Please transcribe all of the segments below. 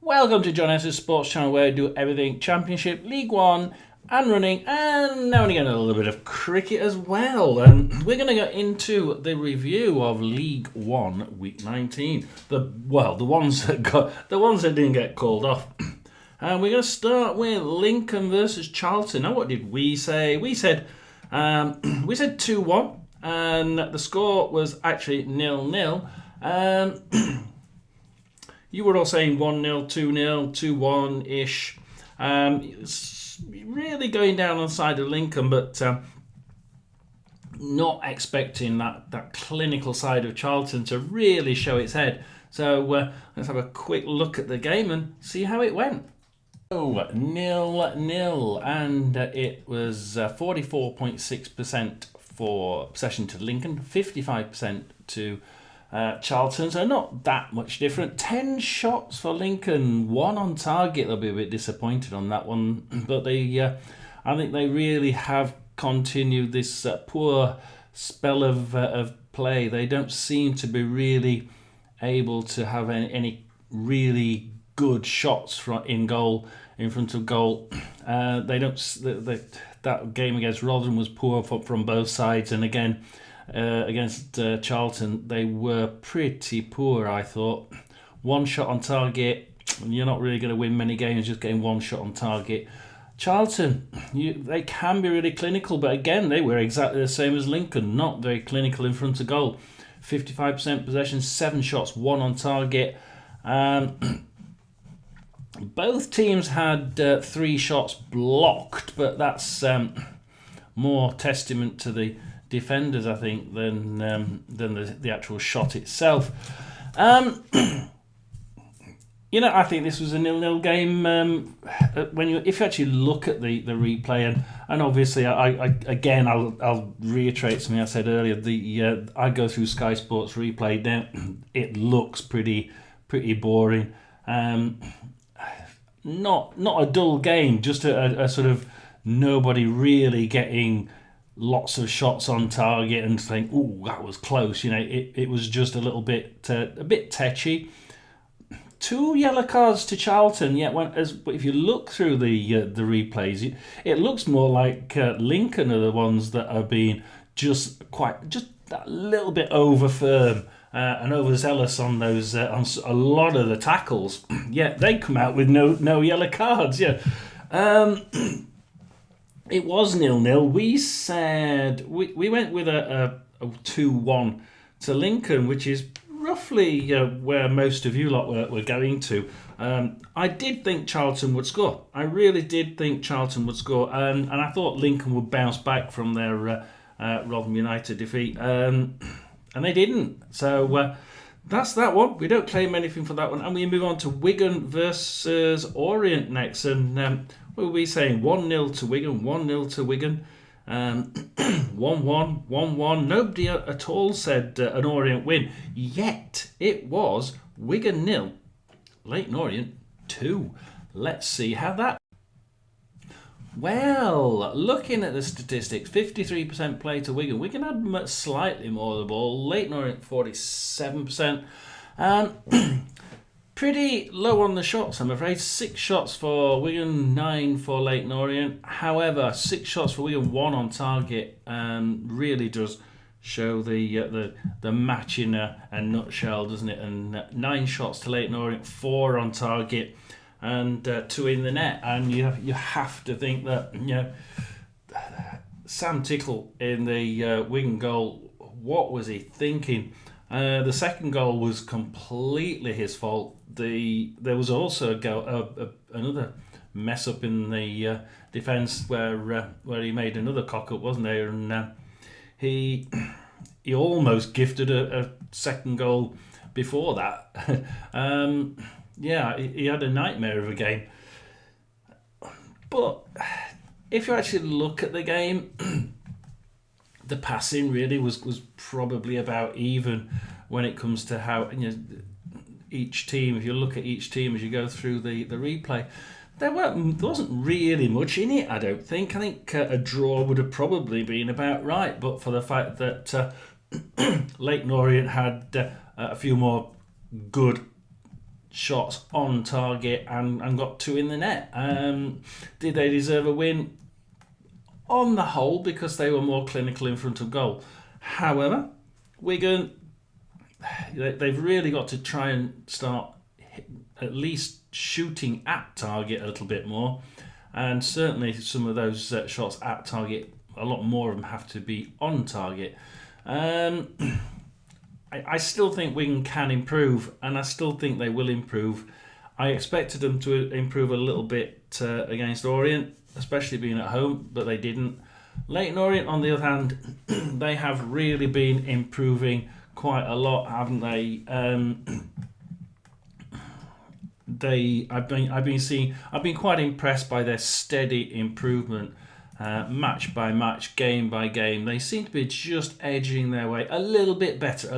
Welcome to John S's Sports Channel, where I do everything Championship, League One, and running, and now and again a little bit of cricket as well. And we're going to go into the review of League One, Week 19. The ones that didn't get called off. And we're going to start with Lincoln versus Charlton. Now, what did we say? We said 2-1, and the score was actually 0-0. You were all saying 1-0, 2-0, 2-1-ish. It's really going down on the side of Lincoln, but not expecting that clinical side of Charlton to really show its head. So let's have a quick look at the game and see how it went. 0-0, and it was 44.6% for possession to Lincoln, 55% to Charlton, so not that much different. 10 shots for Lincoln, 1 on target. They'll be a bit disappointed on that one, but I think they really have continued this poor spell of play. They don't seem to be really able to have any really good shots in front of goal. They don't. That game against Rotherham was poor from both sides, and again. Against Charlton, they were pretty poor, I thought. 1 shot on target. You're not really going to win many games just getting 1 shot on target. Charlton, they can be really clinical, but again, they were exactly the same as Lincoln. Not very clinical in front of goal. 55% possession, 7 shots, 1 on target. Both teams had 3 shots blocked, but that's more testament to the defenders, I think, than the actual shot itself. I think this was a 0-0 game. If you actually look at the replay, and obviously, I'll reiterate something I said earlier. I go through Sky Sports replay now. It looks pretty boring. Not a dull game, just a sort of nobody really getting lots of shots on target and think, "Ooh, that was close." It was just a little bit a bit tetchy. 2 yellow cards to Charlton. If you look through the replays, it looks more like Lincoln are the ones that are being just that little bit over firm and overzealous on those on a lot of the tackles. Yet they come out with no yellow cards. Yeah. It was 0-0. We said we went with a 2-1 to Lincoln, which is roughly where most of you lot were going to. I did think Charlton would score. I really did think Charlton would score, and I thought Lincoln would bounce back from their Rotherham United defeat, and they didn't. So that's that one. We don't claim anything for that one, and we move on to Wigan versus Orient next, and what were we saying? 1-0 to Wigan, 1-0 to Wigan, 1-1, 1-1. Nobody at all said an Orient win, yet it was Wigan 0, Leyton Orient 2. Let's see how that. Well, looking at the statistics, 53% play to Wigan. Wigan had slightly more of the ball. Leyton Orient 47%. Pretty low on the shots, I'm afraid. 6 shots for Wigan, 9 for Leyton Orient. However, 6 shots for Wigan, 1 on target, really does show the match in a nutshell, doesn't it? And 9 shots to Leyton Orient, 4 on target, and 2 in the net. And you have to think that Sam Tickle in the Wigan goal, what was he thinking? The second goal was completely his fault. There was also another mess up in the defence where he made another cock up, wasn't there? And he almost gifted a second goal before that. He had a nightmare of a game. But if you actually look at the game, the passing really was probably about even when it comes to how each team. If you look at each team as you go through the replay, there wasn't really much in it. I don't think. I think a draw would have probably been about right, but for the fact that Leyton Orient had a few more good shots on target and got 2 in the net. Did they deserve a win? On the whole, because they were more clinical in front of goal. However, Wigan, they've really got to try and start at least shooting at target a little bit more. And certainly some of those shots at target, a lot more of them have to be on target. I still think Wigan can improve, and I still think they will improve. I expected them to improve a little bit against Orient, especially being at home, but they didn't. Leyton Orient, on the other hand, they have really been improving quite a lot, haven't they? I've been quite impressed by their steady improvement, match by match, game by game. They seem to be just edging their way a little bit better.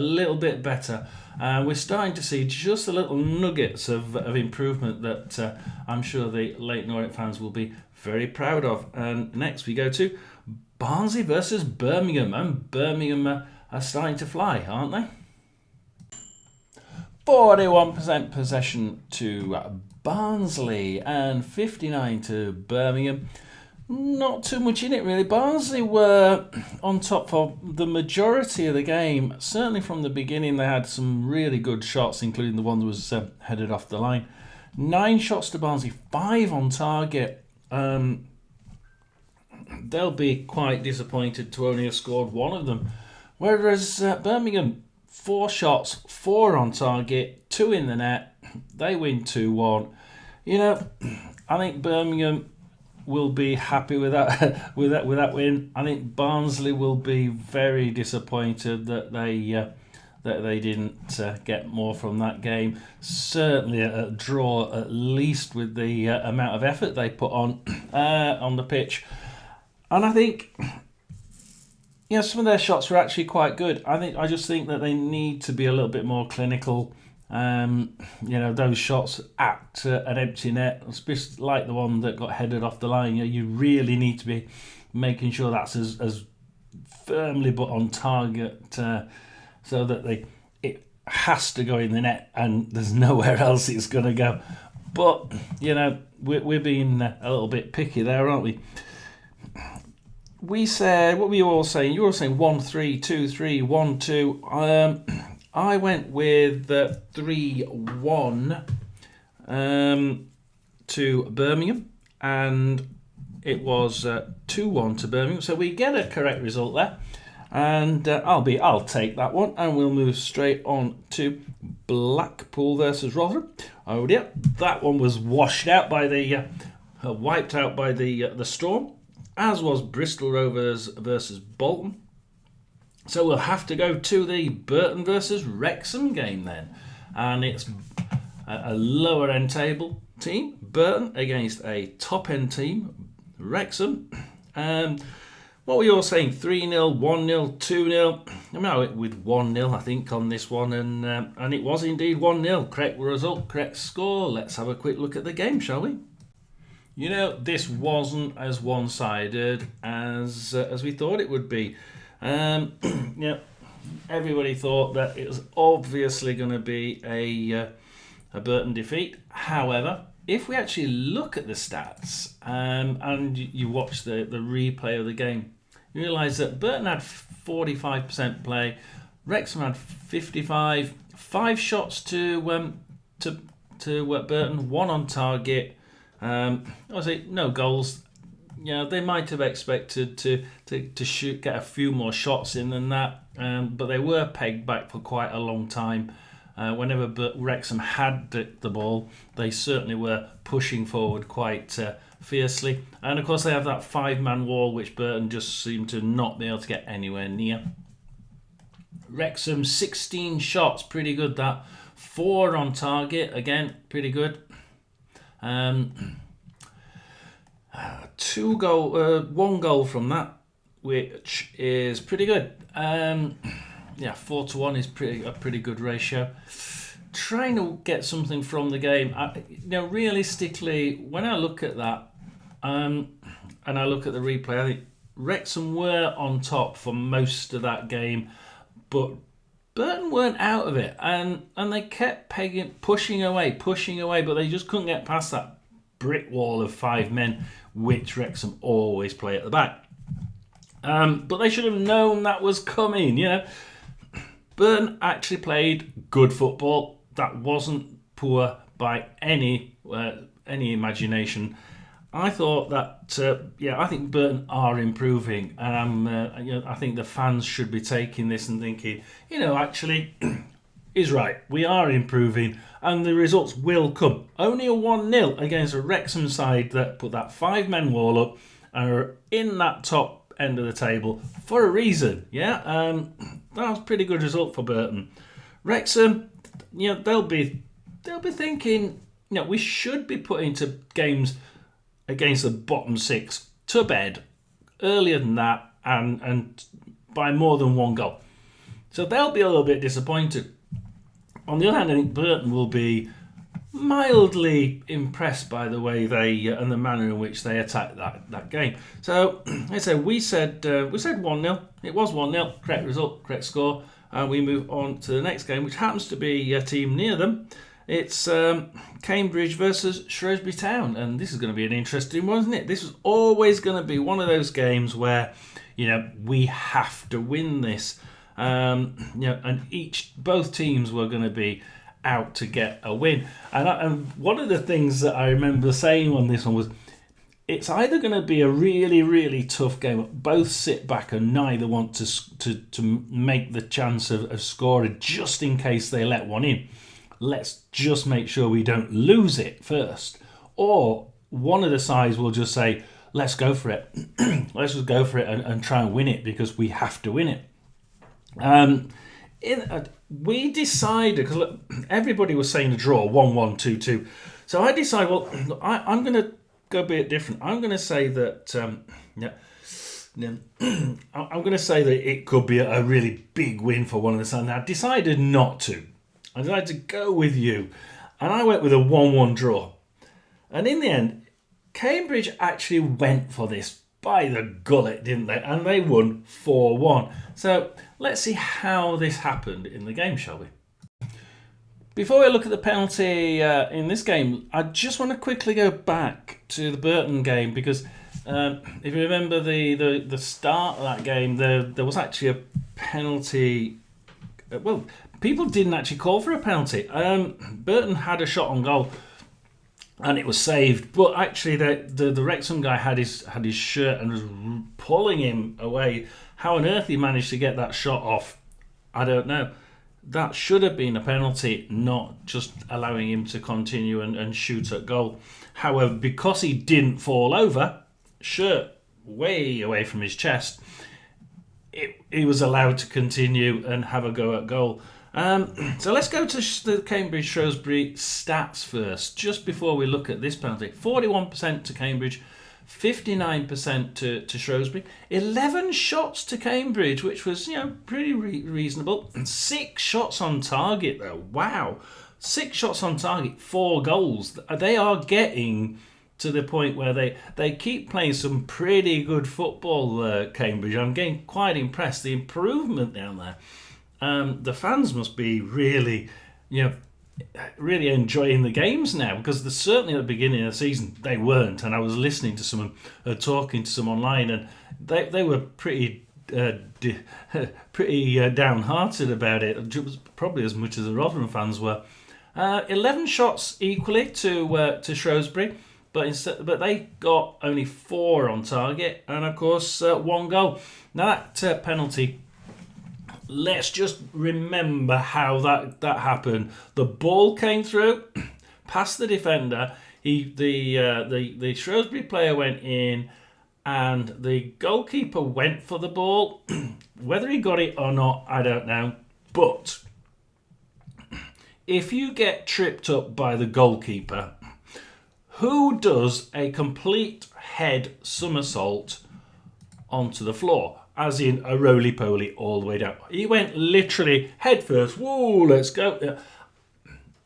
We're starting to see just a little nuggets of improvement that I'm sure the Leyton Orient fans will be very proud of. And next we go to Barnsley versus Birmingham, and Birmingham are starting to fly, aren't they? 41% possession to Barnsley and 59 to Birmingham. Not too much in it, really. Barnsley were on top for the majority of the game. Certainly from the beginning, they had some really good shots, including the one that was headed off the line. 9 shots to Barnsley, 5 on target. They'll be quite disappointed to only have scored 1 of them. Whereas Birmingham, 4 shots, 4 on target, 2 in the net. They win 2-1. You know, I think Birmingham will be happy with that with that win. I think Barnsley will be very disappointed that they didn't get more from that game. Certainly a draw, at least, with the amount of effort they put on the pitch. And I think, you know, some of their shots were actually quite good. I just think that they need to be a little bit more clinical. You know, those shots at an empty net, especially like the one that got headed off the line, you really need to be making sure that's as firmly but on target, so that it has to go in the net and there's nowhere else it's going to go. But, you know, we're being a little bit picky there, aren't we? We said, what were you all saying? You were all saying 1-3, 2-3, 1-2. I went with 3-1 to Birmingham, and it was 2-1 to Birmingham. So we get a correct result there, and I'll take that one, and we'll move straight on to Blackpool versus Rotherham. Oh dear, that one was washed out by wiped out by the Storm, as was Bristol Rovers versus Bolton. So we'll have to go to the Burton versus Wrexham game then. And it's a lower end table team, Burton, against a top end team, Wrexham. What were you all saying? 3-0, 1-0, 2-0? I'm now with 1-0, I think, on this one. And it was indeed 1-0. Correct result, correct score. Let's have a quick look at the game, shall we? You know, this wasn't as one-sided as we thought it would be. Yeah, everybody thought that it was obviously going to be a Burton defeat. However, if we actually look at the stats and you watch the replay of the game, you realise that Burton had 45% play, Wrexham had 55, 5 shots to Burton, 1 on target. Obviously, no goals. Yeah, they might have expected to get a few more shots in than that, but they were pegged back for quite a long time. Whenever Wrexham had the ball, they certainly were pushing forward quite fiercely. And of course, they have that 5-man wall, which Burton just seemed to not be able to get anywhere near. Wrexham, 16 shots, pretty good that. 4 on target, again, pretty good. 1 goal from that, which is pretty good. 4-1 is a pretty good ratio. Trying to get something from the game. Realistically, when I look at that, and I look at the replay, I think Wrexham were on top for most of that game, but Burton weren't out of it, and they kept pushing away, but they just couldn't get past that brick wall of 5 men, which Wrexham always play at the back. But they should have known that was coming, Burton actually played good football. That wasn't poor by any imagination. I thought that, I think Burton are improving, and I think the fans should be taking this and thinking, actually, he's right. We are improving, and the results will come. Only a 1-0 against a Wrexham side that put that 5-man wall up and are in that top end of the table for a reason. That was a pretty good result for Burton. Wrexham, they'll be thinking, we should be putting to games against the bottom 6 to bed earlier than that, and by more than 1 goal. So they'll be a little bit disappointed. On the other hand, I think Burton will be mildly impressed by the way they and the manner in which they attacked that game. So, I say we said 1-0. It was 1-0. Correct result, correct score. And we move on to the next game, which happens to be a team near them. It's Cambridge versus Shrewsbury Town, and this is going to be an interesting one, isn't it? This is always going to be one of those games where, we have to win this. And both teams were going to be out to get a win. And one of the things that I remember saying on this one was, it's either going to be a really, really tough game. Both sit back and neither want to make the chance of scoring just in case they let one in. Let's just make sure we don't lose it first. Or one of the sides will just say, let's go for it. Let's just go for it and try and win it because we have to win it. We decided, because everybody was saying a draw, 1-1, 2-2. So I decided, I'm going to go a bit different. I'm going to say that, I'm going to say that it could be a really big win for one of the sides. I decided not to. I decided to go with you, and I went with a 1-1 draw. And in the end, Cambridge actually went for this by the gullet, didn't they? And they won 4-1. So let's see how this happened in the game, shall we? Before we look at the penalty in this game, I just want to quickly go back to the Burton game, because if you remember the start of that game, there was actually a penalty. People didn't actually call for a penalty. Burton had a shot on goal, and it was saved. But actually, the Wrexham guy had his shirt and was pulling him away. How on earth he managed to get that shot off, I don't know. That should have been a penalty, not just allowing him to continue and shoot at goal. However, because he didn't fall over, shirt way away from his chest, he was allowed to continue and have a go at goal. So let's go to the Cambridge-Shrewsbury stats first, just before we look at this penalty. 41% to Cambridge, 59% to Shrewsbury. 11 shots to Cambridge, which was, pretty reasonable. 6 shots on target, though. Wow. 6 shots on target, 4 goals. They are getting to the point where they keep playing some pretty good football, Cambridge. I'm getting quite impressed. The improvement down there. The fans must be really, really enjoying the games now, because certainly at the beginning of the season they weren't. And I was listening to someone talking to some online, and they were pretty downhearted about it. It was probably as much as the Rotherham fans were. 11 shots equally to Shrewsbury, but they got only 4 on target, and of course 1 goal. Now that penalty. Let's just remember how that happened. The ball came through, past the defender. The Shrewsbury player went in, and the goalkeeper went for the ball. Whether he got it or not, I don't know. But if you get tripped up by the goalkeeper, who does a complete head somersault onto the floor? As in a roly-poly all the way down. He went literally head first. Whoa, let's go.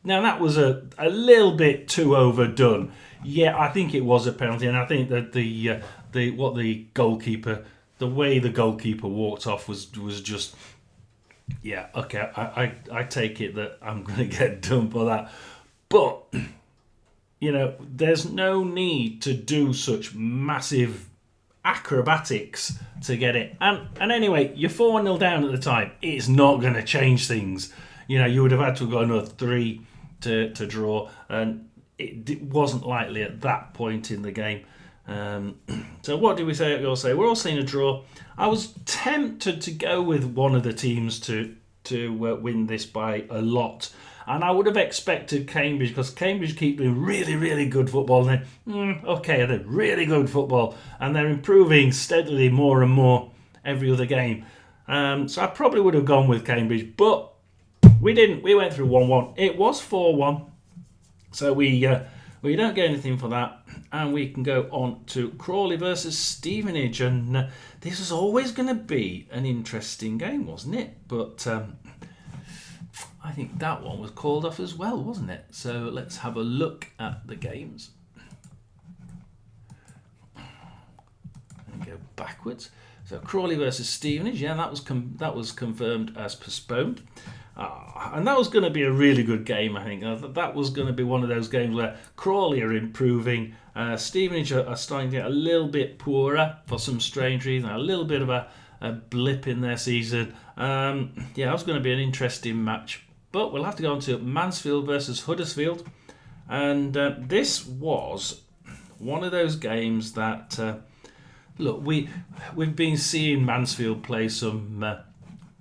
Now, that was a little bit too overdone. Yeah, I think it was a penalty. And I think that the way the goalkeeper walked off was just Yeah, okay, I take it that I'm going to get done for that. But, there's no need to do such massive acrobatics to get it. And anyway, you're 4-0 down at the time. It's not going to change things. You would have had to have got another 3 to draw, and it wasn't likely at that point in the game. So what do we say? We all say we're all seeing a draw. I was tempted to go with one of the teams to win this by a lot, and I would have expected Cambridge, because Cambridge keep doing really, really good football. And they're really good football, and they're improving steadily more and more every other game. So I probably would have gone with Cambridge, but we didn't. We went through 1-1. It was 4-1, so we don't get anything for that. And we can go on to Crawley versus Stevenage. And this was always going to be an interesting game, wasn't it? But I think that one was called off as well, wasn't it? So let's have a look at the games. And go backwards. So Crawley versus Stevenage. Yeah, that was confirmed as postponed. And that was going to be a really good game, I think. That was going to be one of those games where Crawley are improving. Stevenage are starting to get a little bit poorer for some strange reason. A little bit of a blip in their season. It was going to be an interesting match. But we'll have to go on to Mansfield versus Huddersfield. And this was one of those games that... look, we've been seeing Mansfield play some...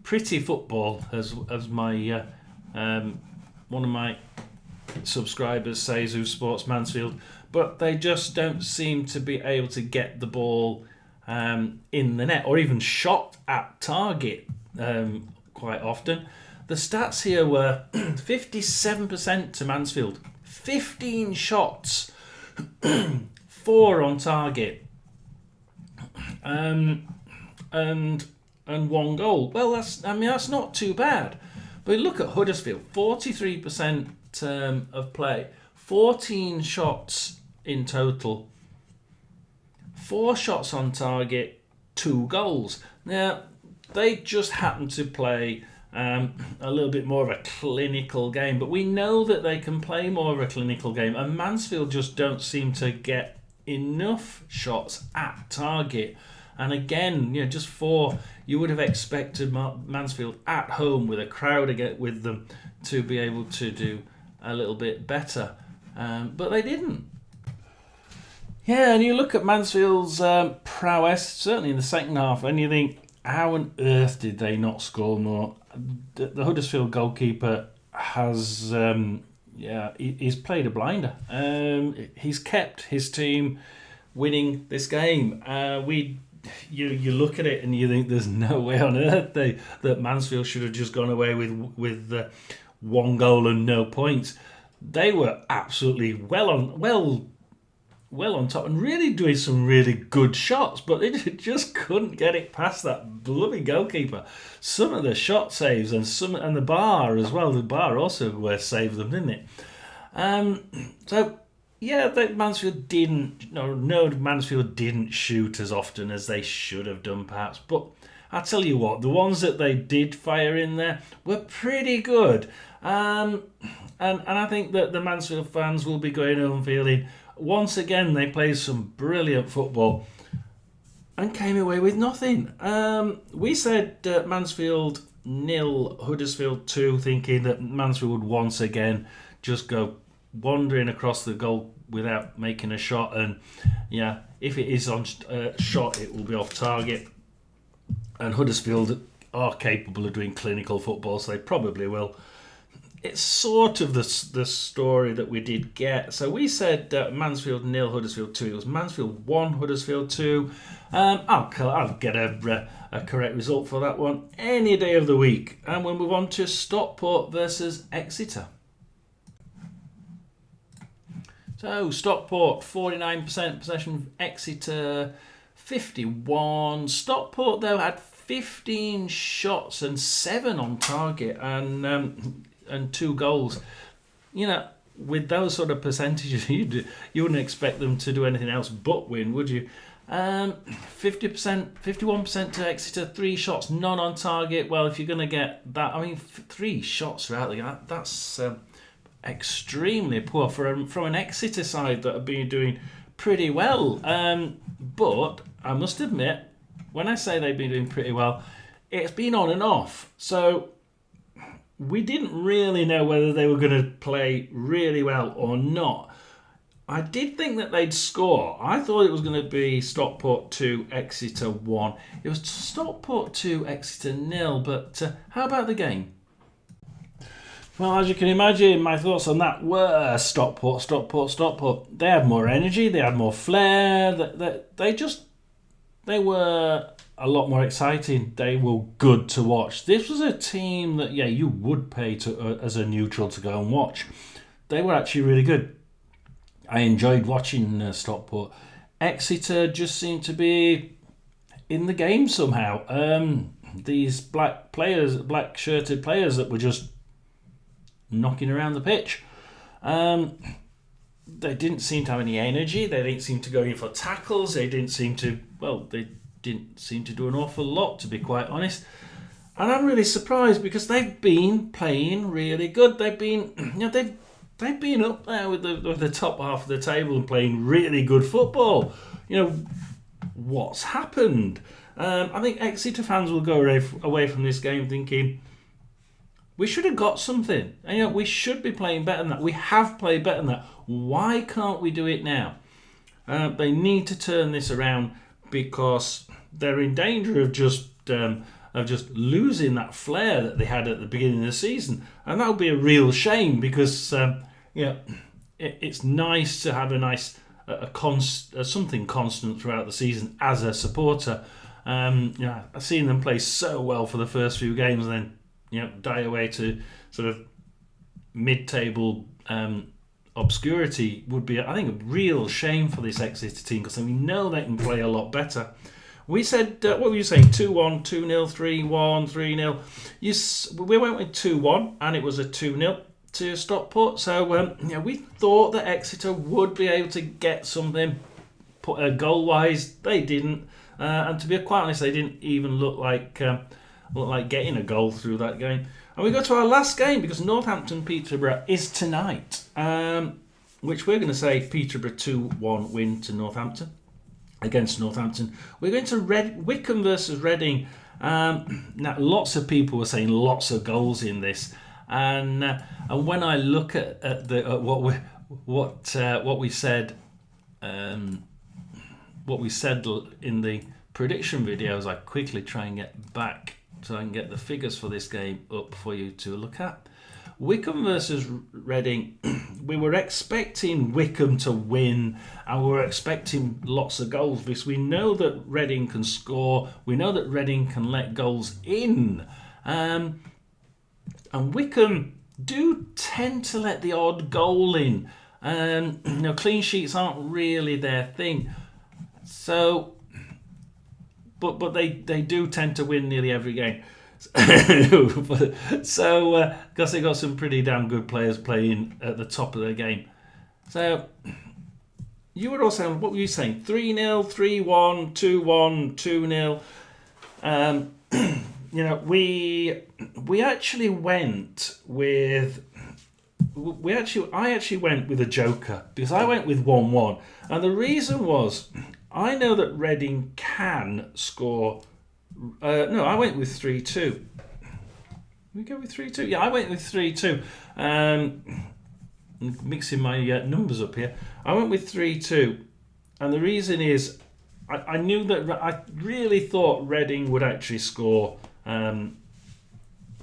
pretty football, as my one of my subscribers says, who supports Mansfield, but they just don't seem to be able to get the ball in the net or even shot at target quite often. The stats here were 57% to Mansfield, 15 shots, 4 on target, and 1 goal. Well, that's not too bad. But look at Huddersfield, 43% of play, 14 shots in total, 4 shots on target, 2 goals. Now, they just happen to play a little bit more of a clinical game, but we know that they can play more of a clinical game, and Mansfield just don't seem to get enough shots at target. And again, just 4, you would have expected Mansfield at home with a crowd with them to be able to do a little bit better. But they didn't. Yeah, and you look at Mansfield's prowess, certainly in the second half, and you think, how on earth did they not score more? The Huddersfield goalkeeper has, he's played a blinder. He's kept his team winning this game. You look at it and you think there's no way on earth that Mansfield should have just gone away with 1 goal and no points. They were absolutely well on top and really doing some really good shots, but they just couldn't get it past that bloody goalkeeper. Some of the shot saves and the bar as well. The bar also saved them, didn't it? Mansfield didn't. Mansfield didn't shoot as often as they should have done, perhaps. But I tell you what, the ones that they did fire in there were pretty good. And I think that the Mansfield fans will be going home feeling, once again, they played some brilliant football and came away with nothing. We said Mansfield 0, Huddersfield 2, thinking that Mansfield would once again just go wandering across the goal without making a shot, and if it is on shot, it will be off target. And Huddersfield are capable of doing clinical football, so they probably will. It's sort of the story that we did get. So we said Mansfield 0, Huddersfield 2. It was Mansfield 1, Huddersfield 2. I'll get a correct result for that one any day of the week. And we'll move on to Stockport versus Exeter. So Stockport 49% possession, Exeter 51. Stockport though had 15 shots and 7 on target and 2 goals. With those sort of percentages, you wouldn't expect them to do anything else but win, would you? 50%, 51% to Exeter, 3 shots, none on target. Well, if you're going to get that, I mean, 3 shots throughout the game, that's extremely poor from an Exeter side that have been doing pretty well. But I must admit, when I say they've been doing pretty well, it's been on and off. So we didn't really know whether they were going to play really well or not. I did think that they'd score. I thought it was going to be Stockport 2, Exeter 1. It was Stockport 2, Exeter 0. But how about the game? Well, as you can imagine, my thoughts on that were Stockport. They had more energy. They had more flair. They were a lot more exciting. They were good to watch. This was a team that, you would pay to as a neutral to go and watch. They were actually really good. I enjoyed watching Stockport. Exeter just seemed to be in the game somehow. These black shirted players that were just knocking around the pitch. They didn't seem to have any energy. They didn't seem to go in for tackles. They didn't seem to do an awful lot, to be quite honest. And I'm really surprised because they've been playing really good. They've been up there with the top half of the table and playing really good football. What's happened? I think Exeter fans will go away from this game thinking, we should have got something. And, we should be playing better than that. We have played better than that. Why can't we do it now? They need to turn this around because they're in danger of just losing that flair that they had at the beginning of the season. And that would be a real shame because it's nice to have something constant throughout the season as a supporter. I've seen them play so well for the first few games and then die away to sort of mid-table obscurity would be, I think, a real shame for this Exeter team because we know they can play a lot better. We said, what were you saying? 2-1, 2-0, 3-1, 3-0. We went with 2-1 and it was a 2-0 to Stockport. So we thought that Exeter would be able to get something goal-wise. They didn't. And to be quite honest, they didn't even look like getting a goal through that game. And we go to our last game because Northampton-Peterborough is tonight, which we're going to say Peterborough 2-1 win to Northampton, against Northampton. We're going to Wycombe versus Reading. Now, lots of people were saying lots of goals in this, and when I look at what we said in the prediction videos, I quickly try and get back so I can get the figures for this game up for you to look at. Wycombe versus Reading, we were expecting Wycombe to win and we were expecting lots of goals because we know that Reading can score, we know that Reading can let goals in, and Wycombe do tend to let the odd goal in. Clean sheets aren't really their thing, so but they do tend to win nearly every game. So because they got some pretty damn good players playing at the top of their game. So you were all saying, what were you saying? 3-0, 3-1, 2-1, 2-0. We actually went with. I actually went with a joker because I went with 1-1, and the reason was I know that Reading can score. No, I went with 3-2. We go with 3-2. Yeah, I went with 3-2. Mixing my numbers up here. I went with 3-2, and the reason is I knew that I really thought Reading would actually score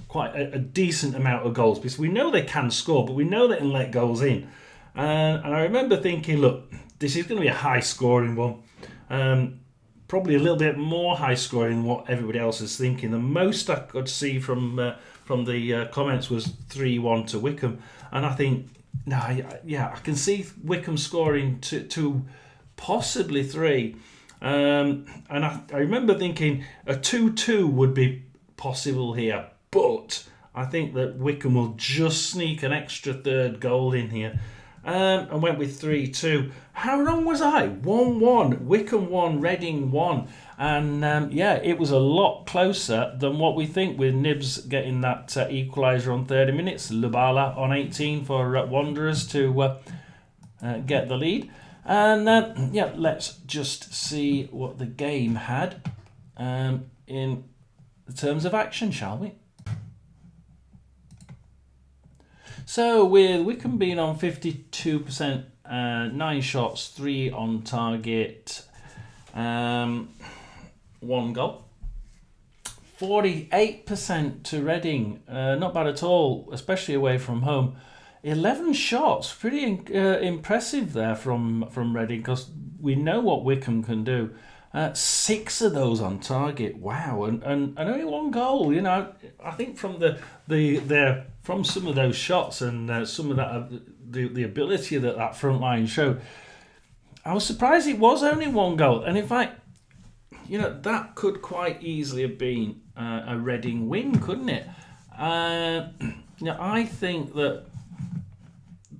quite a decent amount of goals because we know they can score, but we know they can let goals in. And I remember thinking, look, this is going to be a high-scoring one. Probably a little bit more high-scoring than what everybody else is thinking. The most I could see from the comments was 3-1 to Wycombe, and I think, I can see Wycombe scoring two, possibly 3. And I remember thinking a 2-2 would be possible here, but I think that Wycombe will just sneak an extra third goal in here. and went with 3-2. How wrong was I? 1-1. Wycombe 1, Reading 1. And yeah, it was a lot closer than what we think, with Nibs getting that equaliser on 30 minutes. Lubala on 18 for Wanderers to get the lead. And yeah, let's just see what the game had in terms of action, shall we? So with Wycombe being on 52%, 9 shots, 3 on target, 1 goal. 48% to Reading, not bad at all, especially away from home. 11 shots, pretty impressive there from Reading, because we know what Wycombe can do. 6 of those on target, wow, and only 1 goal. You know, I think from from some of those shots and some of that the ability that front line showed, I was surprised it was only 1 goal. And in fact, you know, that could quite easily have been a Reading win, couldn't it? You know, I think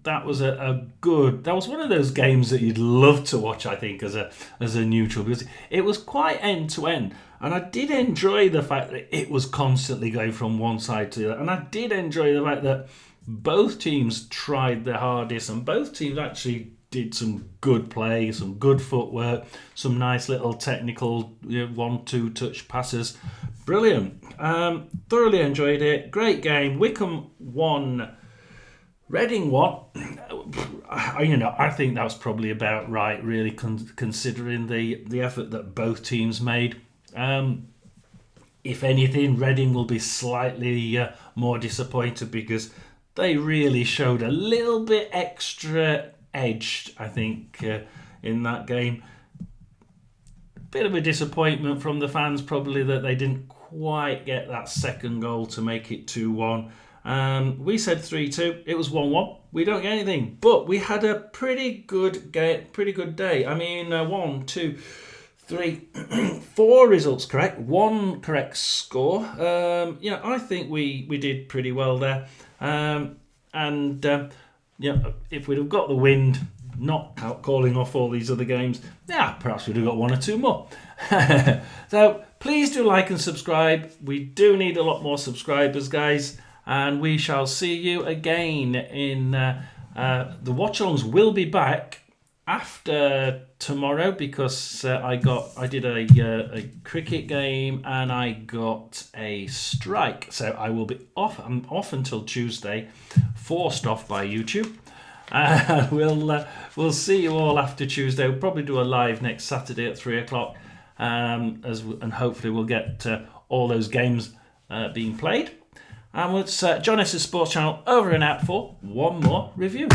that was that was one of those games that you'd love to watch, I think, as a neutral, because it was quite end to end, and I did enjoy the fact that it was constantly going from one side to the other, and I did enjoy the fact that both teams tried their hardest, and both teams actually did some good play, some good footwork, some nice little technical 1-2 touch passes. Brilliant. Thoroughly enjoyed it. Great game. Wycombe won. Reading won. I think that was probably about right, really, considering the effort that both teams made. If anything, Reading will be slightly more disappointed, because they really showed a little bit extra edge, I think, in that game. Bit of a disappointment from the fans, probably, that they didn't quite get that second goal to make it 2-1. We said 3-2. It was 1-1. We don't get anything, but we had a pretty good day. I mean, 1, 2, 3, 4 results correct, 1 correct score. I think we did pretty well there. If we'd have got the wind, not out calling off all these other games, perhaps we'd have got 1 or 2 more. So please do like and subscribe. We do need a lot more subscribers, guys. And we shall see you again in the watch-alongs. Will be back after tomorrow, because I did a cricket game and I got a strike, so I will be off. I'm off until Tuesday, forced off by YouTube. We'll see you all after Tuesday. We'll probably do a live next Saturday at 3:00, and hopefully we'll get all those games being played. And it's John S.'s Sports Channel over and out for one more review.